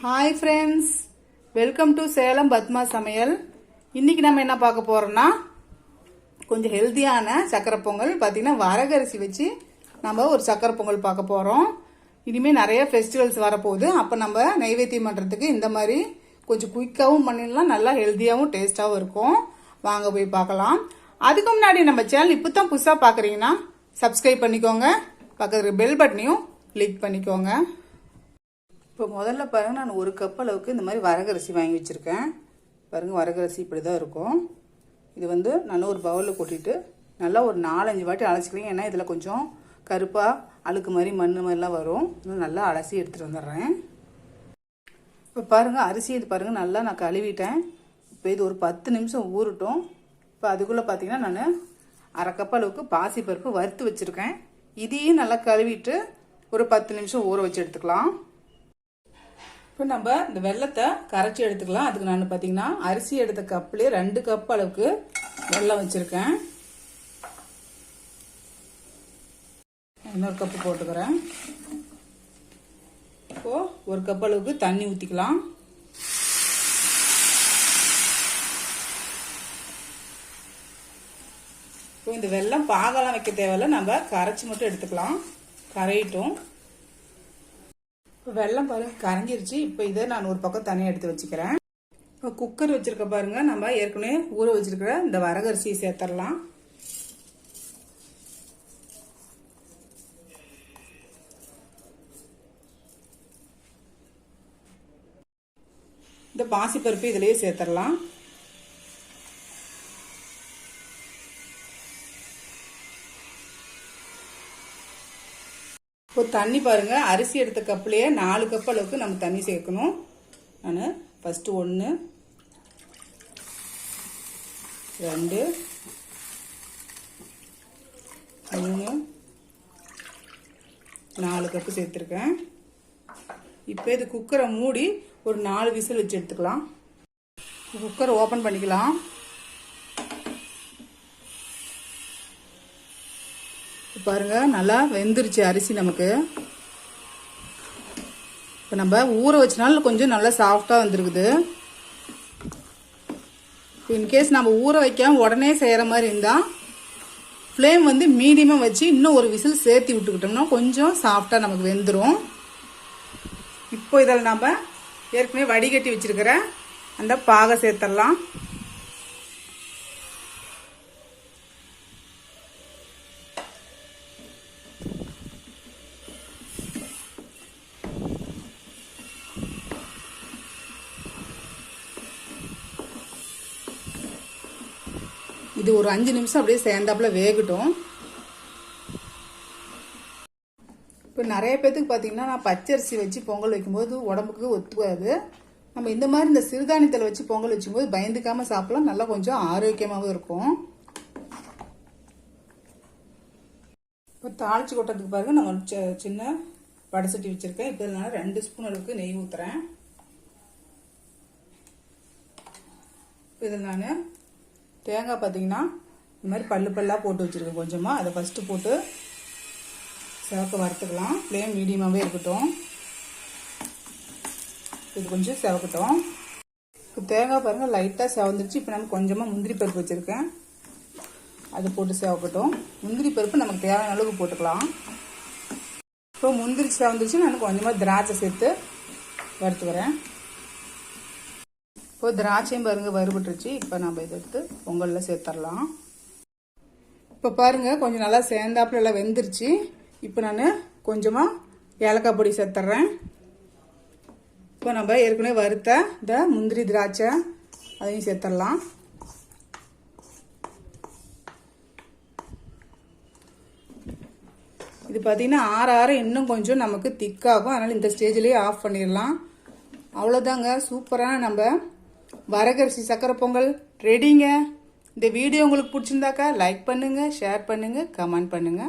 Hi friends, welcome to Salem Padma சமையல். இன்னைக்கு நம்ம என்ன பார்க்க போறோம்னா கொஞ்சம் ஹெல்த்தியான சக்கரை பொங்கல். பார்த்தீங்கன்னா வரகரிசி வச்சு நம்ம ஒரு சக்கரை பொங்கல் பார்க்க போறோம். இனிமேல் நிறைய ஃபெஸ்டிவல்ஸ் வரப்போகுது. அப்போ நம்ம நைவேத்தியம் பண்ணுறதுக்கு இந்த மாதிரி கொஞ்சம் குயிக்காகவும் பண்ணிடலாம், நல்லா ஹெல்த்தியாகவும் டேஸ்டாகவும் இருக்கும். வாங்க போய் பார்க்கலாம். அதுக்கு முன்னாடி நம்ம சேனல் இப்போ தான் புதுசாக பார்க்குறீங்கன்னா சப்ஸ்கிரைப் பண்ணிக்கோங்க, பக்கத்தில் பெல் பட்டனையும் கிளிக் பண்ணிக்கோங்க. இப்போ முதல்ல பாருங்கள், நான் ஒரு கப் அளவுக்கு இந்த மாதிரி வரகரிசி வாங்கி வச்சுருக்கேன். பாருங்கள், வரகரிசி இப்படி தான் இருக்கும். இது நல்லா ஒரு பவுலில் கொட்டிட்டு நல்லா ஒரு 4-5 வாட்டி அலசிக்கிறேன். ஏன்னா இதில் கொஞ்சம் கருப்பாக அழுக்கு மாதிரி மண் மாதிரிலாம் வரும். நல்லா அலசி எடுத்துகிட்டு வந்துடுறேன். இப்போ பாருங்கள், அரிசி இது பாருங்கள் நல்லா நான் கழுவிட்டேன். இப்போ இது ஒரு 10 நிமிஷம் ஊறட்டும். இப்போ அதுக்குள்ளே பார்த்தீங்கன்னா நான் அரை கப் அளவுக்கு பாசிப்பருப்பு வறுத்து வச்சுருக்கேன். இதையும் நல்லா கழுவிட்டு ஒரு 10 நிமிஷம் ஊற வச்சு எடுத்துக்கலாம். இப்போ நம்ம இந்த வெள்ளத்தை கரைச்சி எடுத்துக்கலாம். அதுக்கு நான் பார்த்தீங்கன்னா அரிசி எடுத்த கப்லேயே 2 கப் அளவுக்கு வெல்லம் வச்சுருக்கேன். இன்னொரு கப்பு போட்டுக்கிறேன். இப்போ ஒரு கப் அளவுக்கு தண்ணி ஊற்றிக்கலாம். இப்போ இந்த வெல்லம் பாகெல்லாம் வைக்க தேவையில்லை, நம்ம கரைச்சி மட்டும் எடுத்துக்கலாம். கரையிட்டும். இப்போ வெல்லம் பாருங்க கரைஞ்சிருச்சு. இப்போ இதை நான் ஒரு பக்கம் தனியாக எடுத்து வச்சுக்கிறேன். இப்போ குக்கர் வச்சிருக்க பாருங்க, நம்ம ஏற்கனவே ஊற வச்சிருக்கிற இந்த வரகரிசியை சேர்த்துடலாம். இந்த பாசிப்பருப்பு இதுலயே சேர்த்துடலாம். இப்போ தண்ணி பாருங்க, அரிசி எடுத்த கப்லேயே 4 கப் அளவுக்கு நம்ம தண்ணி சேர்க்கணும். நான் ஃபர்ஸ்ட் 1 2 3 4 கப்பு சேர்த்துருக்கேன். இப்போ இது குக்கரை மூடி ஒரு 4 விசில் வச்சு எடுத்துக்கலாம். குக்கரை ஓப்பன் பண்ணிக்கலாம். பாருங்க நல்லா வெந்துருச்சு அரிசி நமக்கு. இப்போ நம்ம ஊற வச்சனால கொஞ்சம் நல்லா சாஃப்டா வந்துருக்குது. இன்கேஸ் நம்ம ஊற வைக்காம உடனே செய்யற மாதிரி இருந்தா ஃப்ளேம் மீடியமா வச்சு இன்னும் ஒரு விசில் சேர்த்து விட்டுக்கிட்டோம்னா கொஞ்சம் சாஃப்டா நமக்கு வெந்துடும். இப்போ இதில் நம்ம ஏற்கனவே வடிகட்டி வச்சிருக்கிற அந்த பாகை சேர்த்துடலாம். இது ஒரு 5 நிமிஷம் அப்படியே சேர்ந்தாப்புல வேகட்டும். இப்போ நிறைய பேத்துக்கு பார்த்தீங்கன்னா நான் பச்சரிசி வச்சு பொங்கல் வைக்கும்போது உடம்புக்கு ஒத்துக்காது. நம்ம இந்த மாதிரி இந்த சிறுதானியத்தில் வச்சு பொங்கல் வச்சும்போது பயந்துக்காம சாப்பிடலாம், நல்லா கொஞ்சம் ஆரோக்கியமாகவும் இருக்கும். இப்போ தாளிச்சு கொட்டத்துக்கு பாருங்க, நான் சின்ன வடை சட்டி வச்சிருக்கேன். இப்போ நான் 2 ஸ்பூன் அளவுக்கு நெய் ஊத்துறேன். இதில் நான் தேங்காய் பார்த்தீங்கன்னா இந்த மாதிரி பல்லா போட்டு வச்சுருக்கேன் கொஞ்சமாக. அதை ஃபஸ்ட்டு போட்டு சிவக்க வறுத்துக்கலாம். ஃப்ளேம் மீடியமாகவே இருக்கட்டும். இது கொஞ்சம் சிவக்கட்டும். இப்போ தேங்காய் பாருங்கள் லைட்டாக சிவந்துருச்சு. இப்போ நம்ம கொஞ்சமாக முந்திரி பருப்பு வச்சுருக்கேன், அது போட்டு சிவக்கட்டும். முந்திரி பருப்பு நமக்கு தேவையான அளவுக்கு போட்டுக்கலாம். இப்போ முந்திரி சிவந்துருச்சு, நான் கொஞ்சமாக திராட்சை சேர்த்து வறுத்துக்கிறேன். இப்போ திராட்சையும் பாருங்க வறுபட்டுருச்சு. இப்போ நம்ம இதை எடுத்து பொங்கலில் சேர்த்துடலாம். இப்போ பாருங்க கொஞ்சம் நல்லா சேர்ந்தாப்புல எல்லாம் வெந்துருச்சு. இப்போ நான் கொஞ்சமாக ஏலக்காய் பொடி சேர்த்துட்றேன். இப்போ நம்ம ஏற்கனவே வறுத்த இந்த முந்திரி திராட்சை அதையும் சேர்த்துடலாம். இது பார்த்தீங்கன்னா ஆற இன்னும் கொஞ்சம் நமக்கு திக்காகும். அதனால் இந்த ஸ்டேஜ்லேயே ஆஃப் பண்ணிடலாம். அவ்வளோதாங்க, சூப்பரான நம்ம வரகரிசி சக்கரை பொங்கல் ரெடிங்க. இந்த வீடியோ உங்களுக்கு பிடிச்சிருந்தாக்கா லைக் பண்ணுங்க, ஷேர் பண்ணுங்க, கமெண்ட் பண்ணுங்க.